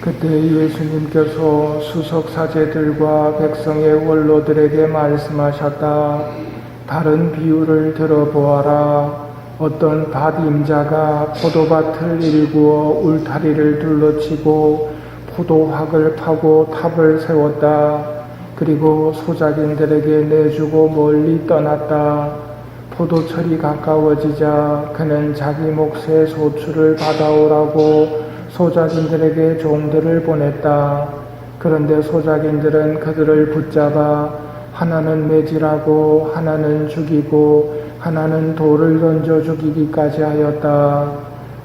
그때 예수님께서 수석사제들과 백성의 원로들에게 말씀하셨다. 다른 비유를 들어보아라. 어떤 밭임자가 포도밭을 일구어 울타리를 둘러치고 포도학을 파고 탑을 세웠다. 그리고 소작인들에게 내주고 멀리 떠났다. 포도철이 가까워지자 그는 자기 몫의 소출을 받아오라고 소작인들에게 종들을 보냈다. 그런데 소작인들은 그들을 붙잡아 하나는 매질하고 하나는 죽이고 하나는 돌을 던져 죽이기까지 하였다.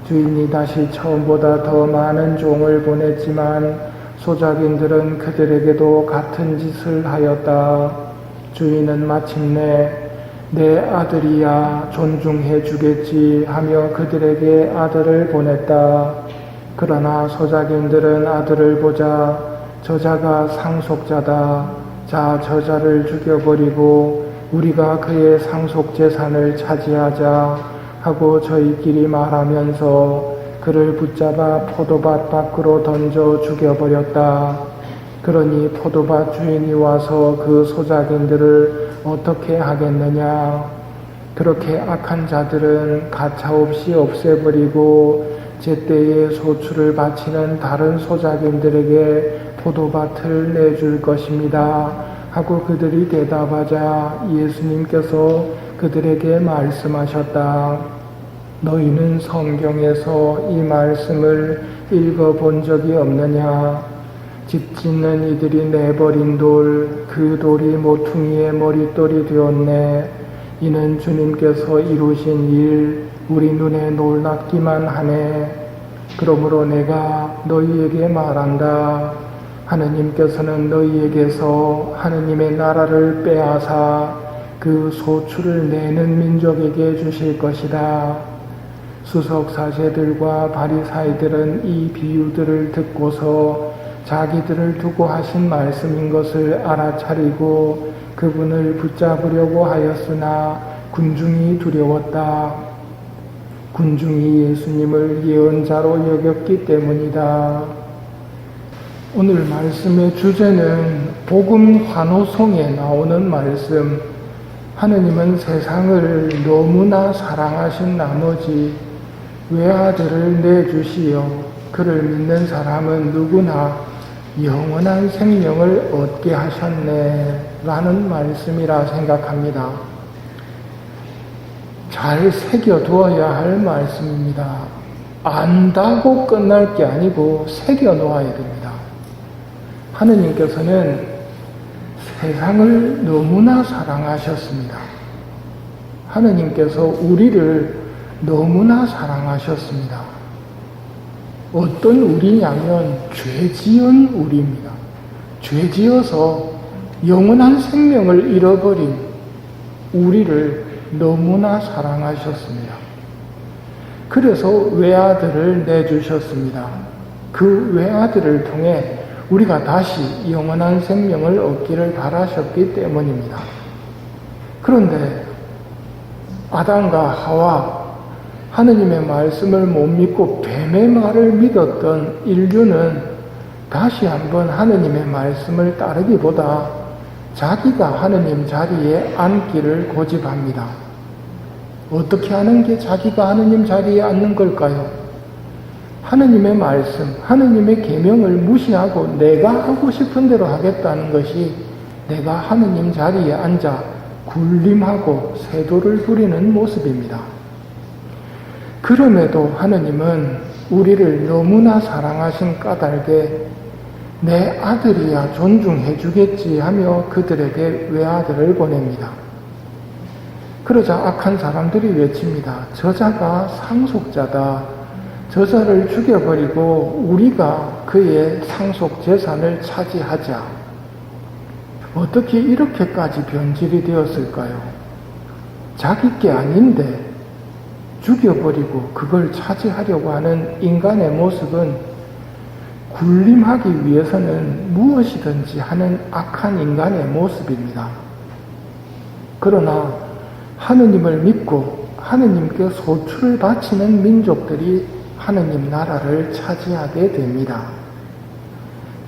주인이 다시 처음보다 더 많은 종을 보냈지만 소작인들은 그들에게도 같은 짓을 하였다. 주인은 마침내 내 아들이야 존중해 주겠지 하며 그들에게 아들을 보냈다. 그러나 소작인들은 아들을 보자 저자가 상속자다. 자, 저자를 죽여버리고 우리가 그의 상속재산을 차지하자 하고 저희끼리 말하면서 그를 붙잡아 포도밭 밖으로 던져 죽여버렸다. 그러니 포도밭 주인이 와서 그 소작인들을 어떻게 하겠느냐. 그렇게 악한 자들은 가차없이 없애버리고 제때에 소출을 바치는 다른 소작인들에게 포도밭을 내줄 것입니다 하고 그들이 대답하자 예수님께서 그들에게 말씀하셨다. 너희는 성경에서 이 말씀을 읽어본 적이 없느냐. 집 짓는 이들이 내버린 돌, 그 돌이 모퉁이의 머릿돌이 되었네. 이는 주님께서 이루신 일, 우리 눈에 놀랍기만 하네. 그러므로 내가 너희에게 말한다. 하느님께서는 너희에게서 하느님의 나라를 빼앗아 그 소출을 내는 민족에게 주실 것이다. 수석사제들과 바리사이들은 이 비유들을 듣고서 자기들을 두고 하신 말씀인 것을 알아차리고 그분을 붙잡으려고 하였으나 군중이 두려웠다. 군중이 예수님을 예언자로 여겼기 때문이다. 오늘 말씀의 주제는 복음 환호송에 나오는 말씀. 하느님은 세상을 너무나 사랑하신 나머지 외아들을 내주시어 그를 믿는 사람은 누구나 영원한 생명을 얻게 하셨네 라는 말씀이라 생각합니다. 잘 새겨두어야 할 말씀입니다. 안다고 끝날 게 아니고 새겨놓아야 됩니다. 하느님께서는 세상을 너무나 사랑하셨습니다. 하느님께서 우리를 너무나 사랑하셨습니다. 어떤 우리냐면 죄지은 우리입니다. 죄지어서 영원한 생명을 잃어버린 우리를 너무나 사랑하셨습니다. 그래서 외아들을 내주셨습니다. 그 외아들을 통해 우리가 다시 영원한 생명을 얻기를 바라셨기 때문입니다. 그런데 아담과 하와, 하느님의 말씀을 못 믿고 뱀의 말을 믿었던 인류는 다시 한번 하느님의 말씀을 따르기보다 자기가 하느님 자리에 앉기를 고집합니다. 어떻게 하는 게 자기가 하느님 자리에 앉는 걸까요? 하느님의 말씀, 하느님의 계명을 무시하고 내가 하고 싶은 대로 하겠다는 것이 내가 하느님 자리에 앉아 굴림하고 세도를 부리는 모습입니다. 그럼에도 하느님은 우리를 너무나 사랑하신 까닭에 내 아들이야 존중해 주겠지 하며 그들에게 외아들을 보냅니다. 그러자 악한 사람들이 외칩니다. 저자가 상속자다. 저자를 죽여버리고 우리가 그의 상속 재산을 차지하자. 어떻게 이렇게까지 변질이 되었을까요? 자기 게 아닌데 죽여버리고 그걸 차지하려고 하는 인간의 모습은 굴림하기 위해서는 무엇이든지 하는 악한 인간의 모습입니다. 그러나 하느님을 믿고 하느님께 소출을 바치는 민족들이 하느님 나라를 차지하게 됩니다.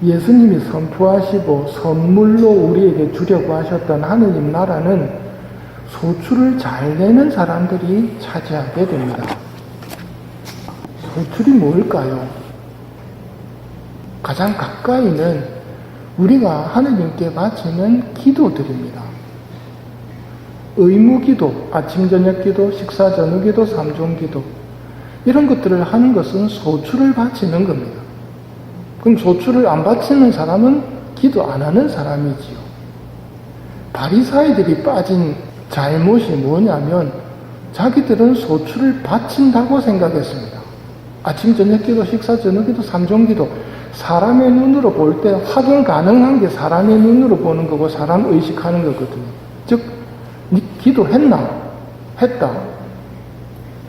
예수님이 선포하시고 선물로 우리에게 주려고 하셨던 하느님 나라는 소출을 잘 내는 사람들이 차지하게 됩니다. 소출이 뭘까요? 가장 가까이는 우리가 하느님께 바치는 기도들입니다. 의무기도, 아침 저녁 기도, 식사 전후 기도, 삼종 기도, 이런 것들을 하는 것은 소출을 바치는 겁니다. 그럼 소출을 안 바치는 사람은 기도 안 하는 사람이지요. 바리사이들이 빠진 잘못이 뭐냐면 자기들은 소출을 바친다고 생각했습니다. 아침 저녁 기도, 식사 전후 기도, 삼종 기도, 사람의 눈으로 볼 때 확인 가능한 게 사람의 눈으로 보는 거고 사람 의식하는 거거든요. 즉 기도했나? 했다.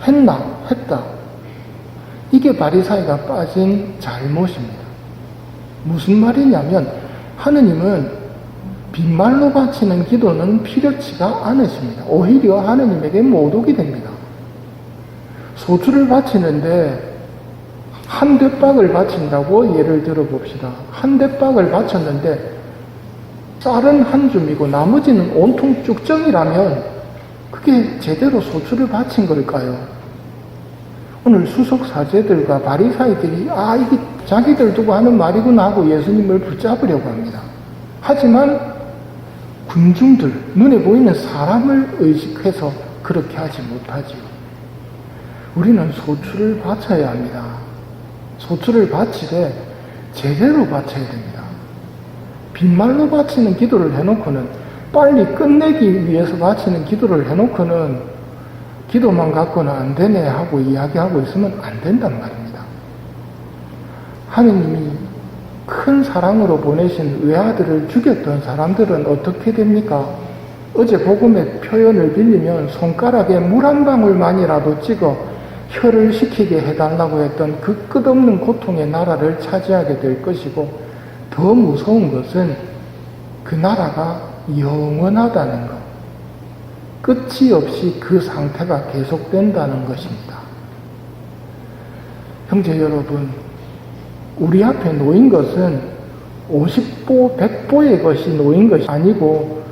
했나? 했다. 이게 바리사이가 빠진 잘못입니다. 무슨 말이냐면 하느님은 빈말로 바치는 기도는 필요치가 않으십니다. 오히려 하느님에게 모독이 됩니다. 소출을 바치는데 한 대박을 바친다고 예를 들어 봅시다. 한 대박을 바쳤는데 쌀은 한 줌이고 나머지는 온통 쭉정이라면 그게 제대로 소출을 바친 걸까요? 오늘 수석 사제들과 바리사이들이 이게 자기들 두고 하는 말이구나 하고 예수님을 붙잡으려고 합니다. 하지만 군중들, 눈에 보이는 사람을 의식해서 그렇게 하지 못하지요. 우리는 소출을 바쳐야 합니다. 소출을 바치되 제대로 바쳐야 됩니다. 빈말로 바치는 기도를 해놓고는 빨리 끝내기 위해서 바치는 기도를 해놓고는 기도만 갖고는 안 되네 하고 이야기하고 있으면 안 된단 말입니다. 하느님이 큰 사랑으로 보내신 외아들을 죽였던 사람들은 어떻게 됩니까? 어제 복음의 표현을 빌리면 손가락에 물 한 방울만이라도 찍어 혀를 식히게 해달라고 했던 그 끝없는 고통의 나라를 차지하게 될 것이고, 더 무서운 것은 그 나라가 영원하다는 것, 끝이 없이 그 상태가 계속된다는 것입니다. 형제 여러분, 우리 앞에 놓인 것은 50보, 100보의 것이 놓인 것이 아니고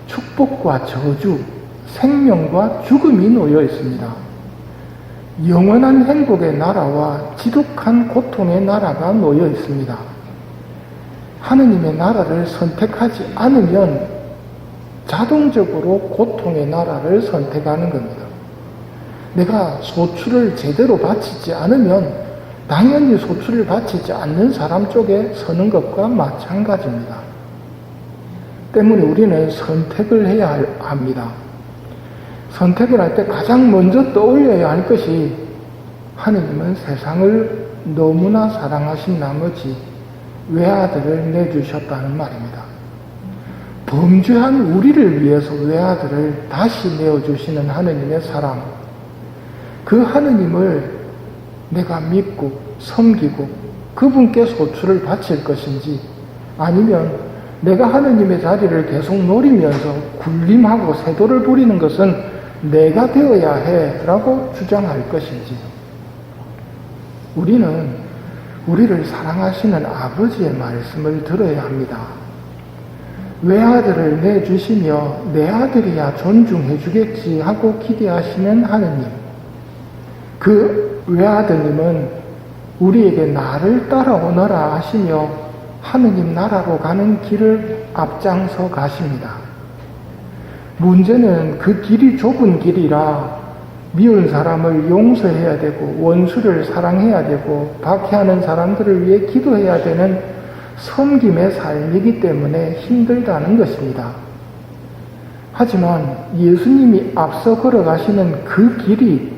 축복과 저주, 생명과 죽음이 놓여 있습니다. 영원한 행복의 나라와 지독한 고통의 나라가 놓여 있습니다. 하느님의 나라를 선택하지 않으면 자동적으로 고통의 나라를 선택하는 겁니다. 내가 소출을 제대로 바치지 않으면 당연히 소출을 바치지 않는 사람 쪽에 서는 것과 마찬가지입니다. 때문에 우리는 선택을 해야 합니다. 선택을 할 때 가장 먼저 떠올려야 할 것이 하느님은 세상을 너무나 사랑하신 나머지 외아들을 내주셨다는 말입니다. 범죄한 우리를 위해서 외아들을 다시 내어주시는 하느님의 사랑, 그 하느님을 내가 믿고 섬기고 그분께 소출을 바칠 것인지, 아니면 내가 하느님의 자리를 계속 노리면서 군림하고 세도를 부리는 것은 내가 되어야 해 라고 주장할 것인지. 우리는 우리를 사랑하시는 아버지의 말씀을 들어야 합니다. 외아들을 내주시며 내 아들이야 존중해 주겠지 하고 기대하시는 하느님, 그 외아드님은 우리에게 나를 따라오너라 하시며 하느님 나라로 가는 길을 앞장서 가십니다. 문제는 그 길이 좁은 길이라 미운 사람을 용서해야 되고 원수를 사랑해야 되고 박해하는 사람들을 위해 기도해야 되는 섬김의 삶이기 때문에 힘들다는 것입니다. 하지만 예수님이 앞서 걸어가시는 그 길이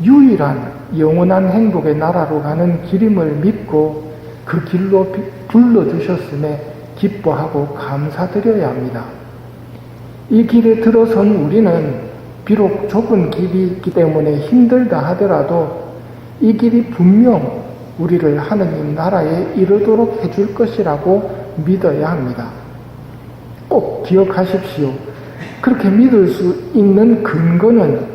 유일한 영원한 행복의 나라로 가는 길임을 믿고 그 길로 불러주셨음에 기뻐하고 감사드려야 합니다. 이 길에 들어선 우리는 비록 좁은 길이기 때문에 힘들다 하더라도 이 길이 분명 우리를 하느님 나라에 이르도록 해줄 것이라고 믿어야 합니다. 꼭 기억하십시오. 그렇게 믿을 수 있는 근거는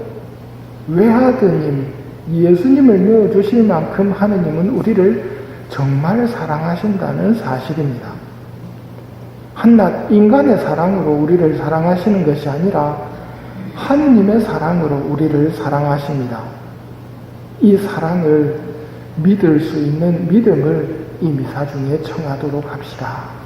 외아드님, 예수님을 내어주실 만큼 하느님은 우리를 정말 사랑하신다는 사실입니다. 한낱 인간의 사랑으로 우리를 사랑하시는 것이 아니라 하느님의 사랑으로 우리를 사랑하십니다. 이 사랑을 믿을 수 있는 믿음을 이 미사 중에 청하도록 합시다.